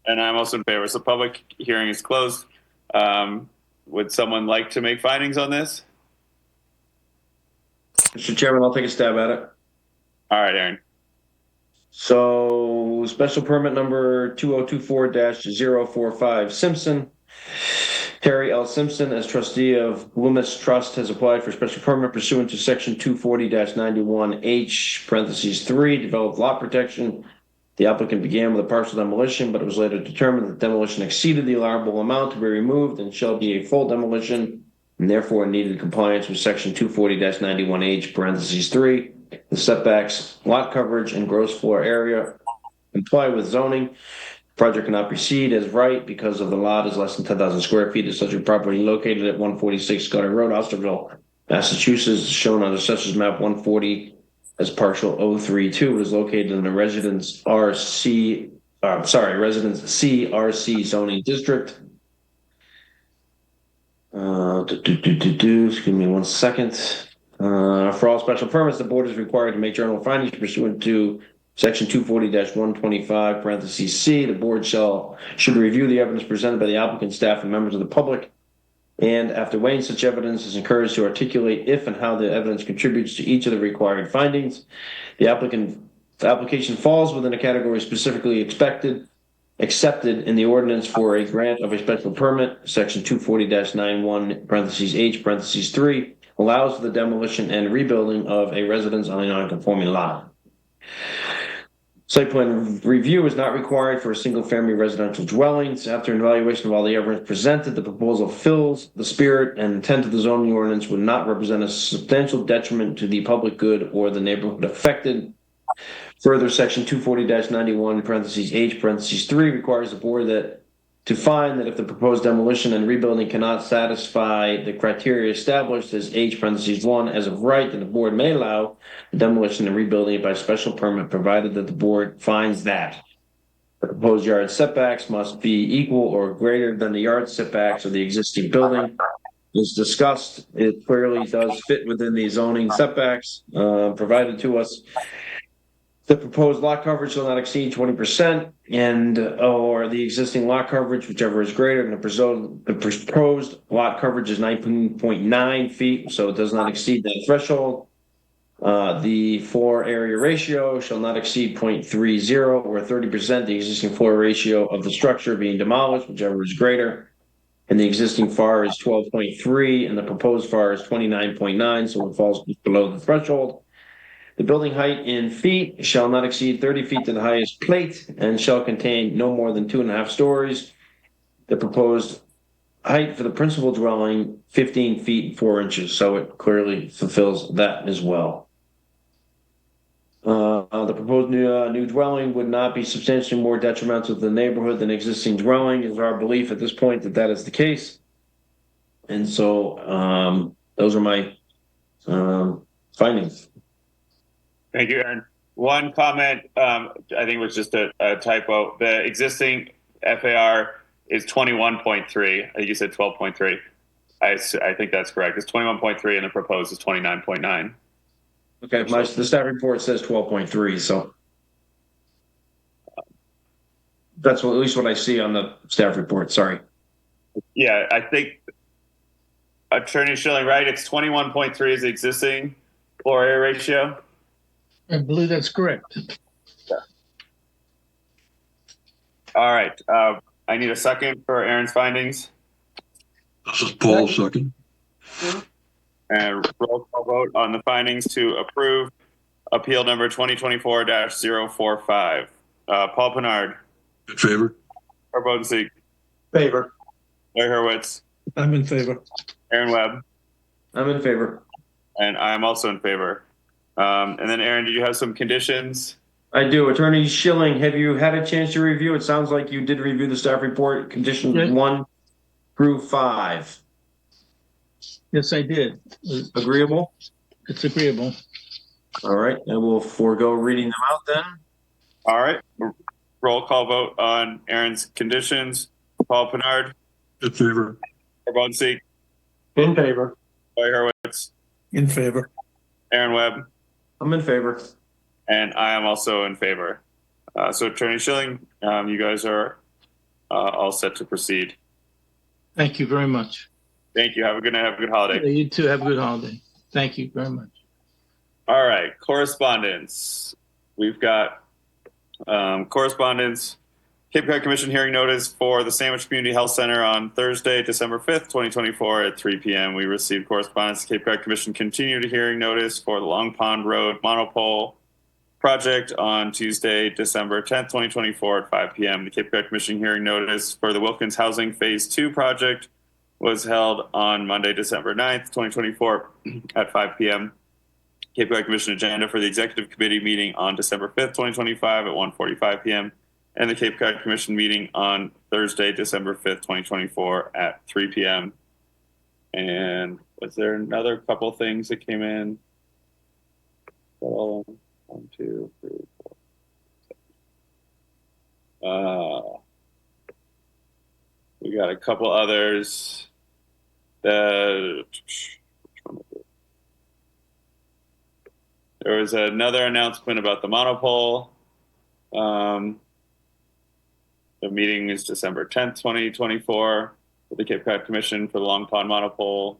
And I'm also in favor. So public hearing is closed. Would someone like to make findings on this? Mr. Chairman, I'll take a stab at it. All right, Aaron. So special permit number 2024-045 Simpson. Terry L. Simpson, as trustee of Loomis Trust, has applied for special permit pursuant to section 240-91H, parentheses 3, developed lot protection. The applicant began with a partial demolition, but it was later determined that demolition exceeded the allowable amount to be removed and shall be a full demolition, and therefore needed compliance with section 240-91H, parentheses 3. The setbacks, lot coverage, and gross floor area comply with zoning. Project cannot proceed as right because of the lot is less than 10,000 square feet of such a property located at 146 Scotty Road, Osterville, Massachusetts, shown on Assessor's Map 140 as partial 032. It is located in the Residence CRC zoning district. Just give me 1 second. For all special permits, the board is required to make general findings pursuant to section 240-125, parentheses C. The board should review the evidence presented by the applicant, staff, and members of the public, and after weighing such evidence, is encouraged to articulate if and how the evidence contributes to each of the required findings. The application falls within a category specifically accepted in the ordinance for a grant of a special permit, section 240-91, parentheses H, parentheses 3, allows for the demolition and rebuilding of a residence on a non-conforming lot. Site plan review is not required for a single-family residential dwellings. After an evaluation of all the evidence presented, the proposal fills the spirit and intent of the zoning ordinance, would not represent a substantial detriment to the public good or the neighborhood affected. Further, section 240-91, parentheses H, parentheses 3, requires the board to find that if the proposed demolition and rebuilding cannot satisfy the criteria established as H, parentheses 1, as of right, then the board may allow the demolition and rebuilding by special permit, provided that the board finds that the proposed yard setbacks must be equal or greater than the yard setbacks of the existing building. As discussed, it clearly does fit within the zoning setbacks provided to us. The proposed lot coverage shall not exceed 20% or the existing lot coverage, whichever is greater than the proposed lot coverage is 19.9 feet, so it does not exceed that threshold. The floor area ratio shall not exceed 0.30 or 30%, the existing floor ratio of the structure being demolished, whichever is greater. And the existing FAR is 12.3 and the proposed FAR is 29.9, so it falls below the threshold. The building height in feet shall not exceed 30 feet to the highest plate and shall contain no more than 2.5 stories. The proposed height for the principal dwelling, 15 feet and 4 inches, so it clearly fulfills that as well. The proposed new dwelling would not be substantially more detrimental to the neighborhood than existing dwelling. It is our belief at this point that that is the case. And so those are my findings. Thank you, Aaron. One comment, I think it was just a typo. The existing FAR is 21.3. I think you said 12.3. I think that's correct. It's 21.3 and the proposed is 29.9. Okay, the staff report says 12.3, so that's at least what I see on the staff report. Sorry. Yeah, I think Attorney Schilling, right? It's 21.3 is the existing floor area ratio. I believe that's correct. Yeah. All right. I need a second for Aaron's findings. This is Paul, second. And roll call vote on the findings to approve appeal number 2024-045. Paul Pinard. In favor. Carbonesi. Favor. Larry Hurwitz. I'm in favor. Aaron Webb. I'm in favor. And I'm also in favor. And then Aaron, did you have some conditions? I do. Attorney Schilling, have you had a chance to review? It sounds like you did review the staff report, conditions 1 through 5. Yes, I did. Agreeable? It's agreeable. All right. I will forego reading them out then. All right. Roll call vote on Aaron's conditions. Paul Pinard. In favor. Carbonesi. In favor. Larry Hurwitz. In favor. Aaron Webb. I'm in favor. And I am also in favor. So Attorney Schilling, you guys are all set to proceed. Thank you very much. Thank you. Have a good night. Have a good holiday. You too. Have a good holiday. Thank you very much. All right. Correspondence. We've got correspondence. Cape Cod Commission hearing notice for the Sandwich Community Health Center on Thursday, December 5th, 2024 at 3 p.m. We received correspondence. Cape Cod Commission continued a hearing notice for the Long Pond Road monopole project on Tuesday, December 10th, 2024 at 5 p.m. The Cape Cod Commission hearing notice for the Wilkins Housing Phase 2 project was held on Monday, December 9th, 2024 at 5 p.m. Cape Cod Commission agenda for the Executive Committee meeting on December 5th, 2025 at 1:45 p.m. and the Cape Cod Commission meeting on Thursday, December 5th, 2024 at 3 p.m. And was there another couple things that came in? One, two, three, four. We got a couple others. There was another announcement about the monopole. The meeting is December 10th, 2024, with the Cape Cod Commission for the Long Pond Monopole.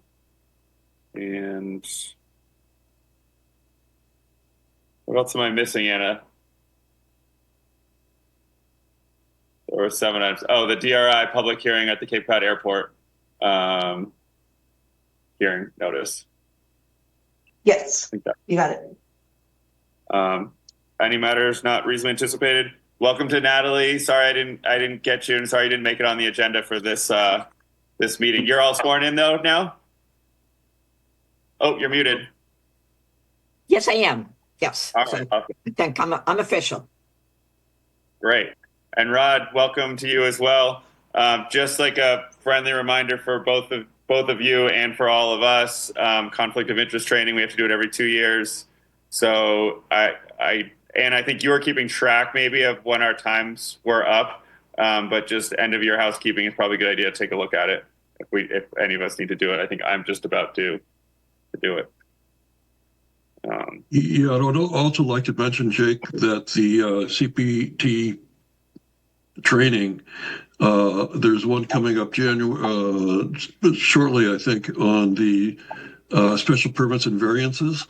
And what else am I missing, Anna? There were 7 items. Oh, the DRI public hearing at the Cape Cod Airport. Hearing notice. Yes, you got it. Any matters not reasonably anticipated? Welcome to Natalie. Sorry I didn't get you, and sorry you didn't make it on the agenda for this this meeting. You're all sworn in though now? Oh, you're muted. Yes, I am. Yes. All So right, awesome. I think I'm official. Great. And Rod, welcome to you as well. Just like a friendly reminder for both of you and for all of us, conflict of interest training, we have to do it every 2 years. So I think you were keeping track maybe of when our times were up, but just end of year housekeeping is probably a good idea to take a look at it if any of us need to do it. I think I'm just about to do it. Yeah, I would also like to mention, Jake, that the CPT training, there's one coming up January shortly, I think, on the special permits and variances.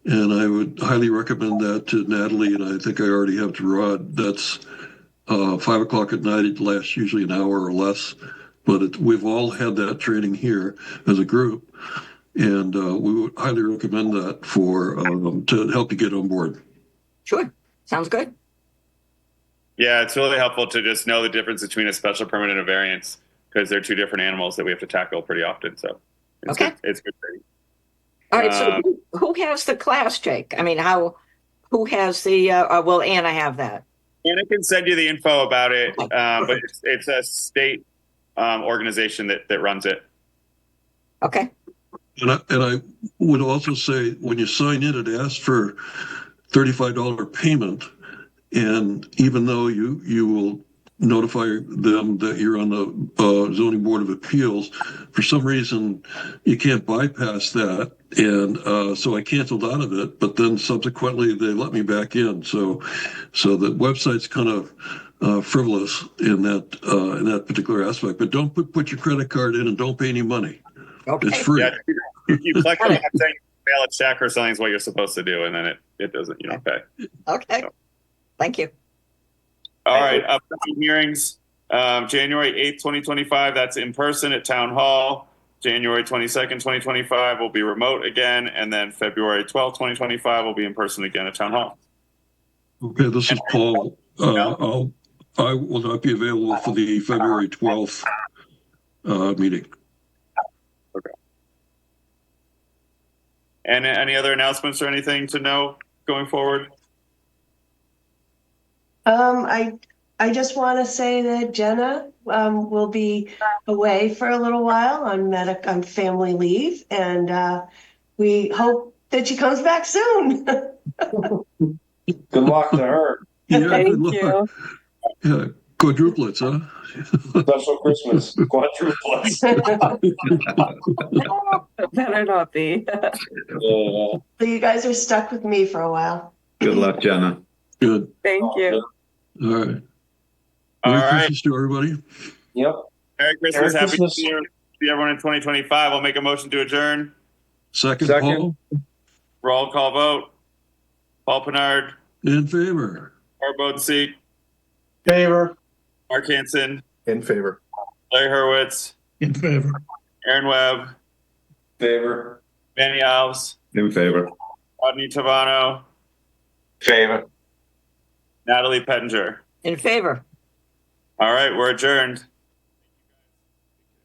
And I would highly recommend that to Natalie, and I think I already have to Rod. That's 5 o'clock at night. It lasts usually an hour or less, but we've all had that training here as a group, and we would highly recommend that for to help you get on board. Sure, sounds good. Yeah, it's really helpful to just know the difference between a special permit and a variance, because they're 2 different animals that we have to tackle pretty often. So it's Okay. good. It's good training. All right, so who has the class, Jake? I mean, who has the, will Anna have that? Anna can send you the info about it, but it's a state organization that runs it. Okay. And I would also say, when you sign in, it asks for $35 payment. And even though you will notify them that you're on the zoning board of appeals, for some reason you can't bypass that, and so I canceled out of it. But then subsequently they let me back in. So the website's kind of frivolous in that particular aspect. But don't put your credit card in, and don't pay any money. Okay. It's free. Yeah, you collect them. I'm saying mail a check or something is what you're supposed to do, and then it doesn't. You don't pay. Okay. So. Thank you. All right, upcoming hearings, January 8th, 2025, that's in person at Town Hall. January 22nd, 2025 will be remote again, and then February 12th, 2025 will be in person again at Town Hall. Okay, this is Paul. I will not be available for the February 12th meeting. Okay. And any other announcements or anything to know going forward? I just want to say that Jenna will be away for a little while on family leave, and we hope that she comes back soon. Good luck to her. Yeah, Thank good luck. you. Yeah, quadruplets, huh? Special Christmas quadruplets. Better not be. So you guys are stuck with me for a while. Good luck, Jenna. Good. Thank you. All right. All Merry right. Christmas to everybody. Yep. Merry Christmas. Merry Happy Christmas. New Year. See everyone in 2025. I'll make a motion to adjourn. Second. Paul, Roll call vote. Paul Pinard, in favor. Barb Bodenseat, Favor. Mark Hansen, In favor. Larry Hurwitz, In favor. Aaron Webb, Favor. Manny Alves, In favor. Rodney Tavano, Favor. Natalie Pettinger. In favor. All right, we're adjourned.